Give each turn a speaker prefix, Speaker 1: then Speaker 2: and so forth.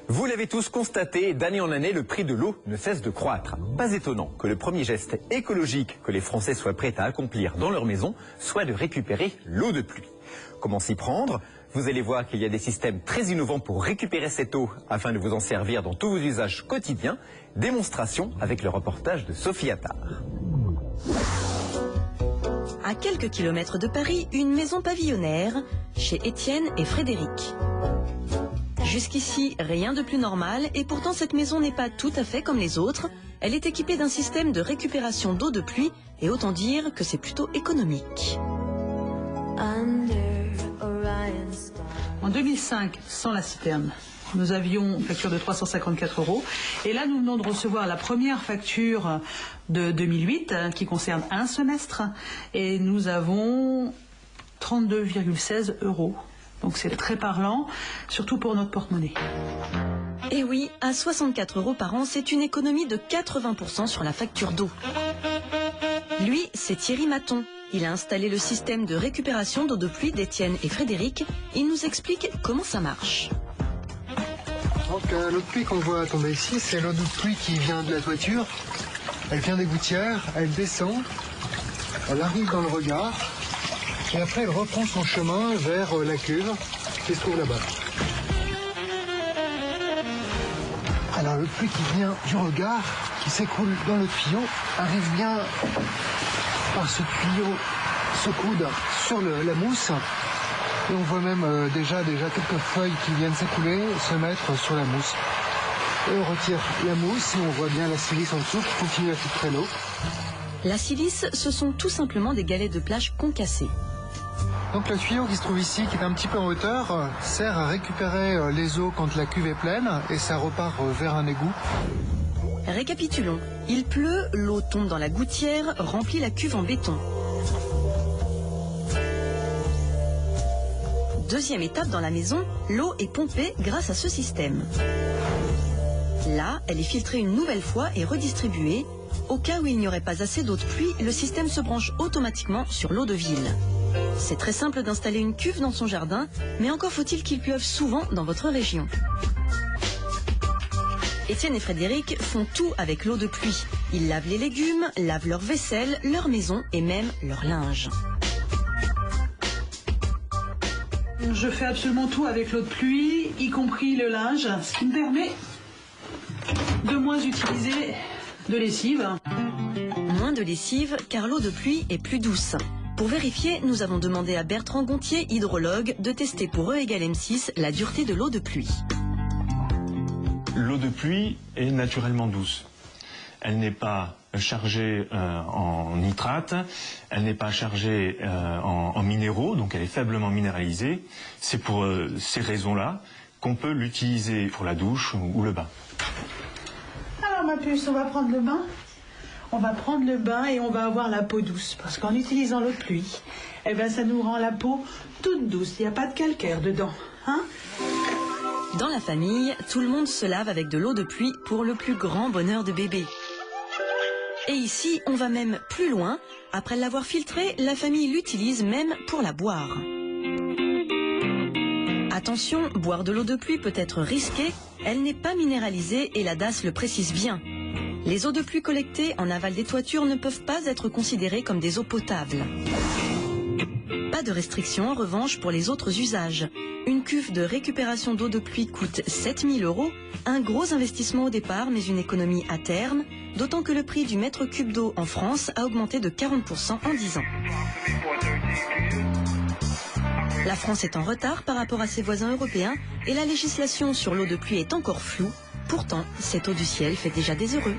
Speaker 1: Vous l'avez tous constaté, d'année en année, le prix de l'eau ne cesse de croître. Pas étonnant que le premier geste écologique que les Français soient prêts à accomplir dans leur maison soit de récupérer l'eau de pluie. Comment s'y prendre? Vous allez voir qu'il y a des systèmes très innovants pour récupérer cette eau afin de vous en servir dans tous vos usages quotidiens. Démonstration avec le reportage de Sophie Attard.
Speaker 2: À quelques kilomètres de Paris, une maison pavillonnaire chez Étienne et Frédéric. Jusqu'ici, rien de plus normal et pourtant cette maison n'est pas tout à fait comme les autres. Elle est équipée d'un système de récupération d'eau de pluie et autant dire que c'est plutôt économique.
Speaker 3: En 2005, sans la citerne, nous avions une facture de 354 € et là nous venons de recevoir la première facture de 2008 qui concerne un semestre et nous avons 32,16 €. Donc c'est très parlant, surtout pour notre porte-monnaie.
Speaker 2: Et oui, à 64 € par an, c'est une économie de 80% sur la facture d'eau. Lui, c'est Thierry Maton. Il a installé le système de récupération d'eau de pluie d'Étienne et Frédéric. Il nous explique comment ça marche.
Speaker 4: Donc l'eau de pluie qu'on voit tomber ici, c'est l'eau de pluie qui vient de la toiture. Elle vient des gouttières, elle descend, elle arrive dans le regard. Et après, elle reprend son chemin vers la cuve qui se trouve là-bas. Alors, le pluie qui vient du regard, qui s'écoule dans le tuyau, arrive bien par ce tuyau, se coude sur la mousse. Et on voit même déjà quelques feuilles qui viennent s'écouler, se mettre sur la mousse. Et on retire la mousse et on voit bien la silice en dessous qui continue à filtrer l'eau.
Speaker 2: La silice, ce sont tout simplement des galets de plage concassés.
Speaker 4: Donc le tuyau qui se trouve ici, qui est un petit peu en hauteur, sert à récupérer les eaux quand la cuve est pleine et ça repart vers un égout.
Speaker 2: Récapitulons. Il pleut, l'eau tombe dans la gouttière, remplit la cuve en béton. Deuxième étape dans la maison, l'eau est pompée grâce à ce système. Là, elle est filtrée une nouvelle fois et redistribuée. Au cas où il n'y aurait pas assez d'eau de pluie, le système se branche automatiquement sur l'eau de ville. C'est très simple d'installer une cuve dans son jardin, mais encore faut-il qu'il pleuve souvent dans votre région. Étienne et Frédéric font tout avec l'eau de pluie. Ils lavent les légumes, lavent leur vaisselle, leur maison et même leur linge.
Speaker 3: Je fais absolument tout avec l'eau de pluie, y compris le linge, ce qui me permet de moins utiliser de lessive.
Speaker 2: Moins de lessive car l'eau de pluie est plus douce. Pour vérifier, nous avons demandé à Bertrand Gontier, hydrologue, de tester pour E égale M6 la dureté de l'eau de pluie.
Speaker 5: L'eau de pluie est naturellement douce. Elle n'est pas chargée en nitrate, elle n'est pas chargée en minéraux, donc elle est faiblement minéralisée. C'est pour ces raisons-là qu'on peut l'utiliser pour la douche ou le bain.
Speaker 3: Alors ma puce, on va prendre le bain. On va prendre le bain et on va avoir la peau douce. Parce qu'en utilisant l'eau de pluie, eh ben, ça nous rend la peau toute douce. Il n'y a pas de calcaire dedans. Hein?
Speaker 2: Dans la famille, tout le monde se lave avec de l'eau de pluie pour le plus grand bonheur de bébé. Et ici, on va même plus loin. Après l'avoir filtrée, la famille l'utilise même pour la boire. Attention, boire de l'eau de pluie peut être risqué. Elle n'est pas minéralisée et la DAS le précise bien. Les eaux de pluie collectées en aval des toitures ne peuvent pas être considérées comme des eaux potables. Pas de restriction en revanche pour les autres usages. Une cuve de récupération d'eau de pluie coûte 7 000 €, un gros investissement au départ mais une économie à terme, d'autant que le prix du mètre cube d'eau en France a augmenté de 40% en 10 ans. La France est en retard par rapport à ses voisins européens et la législation sur l'eau de pluie est encore floue. Pourtant, cette eau du ciel fait déjà des heureux.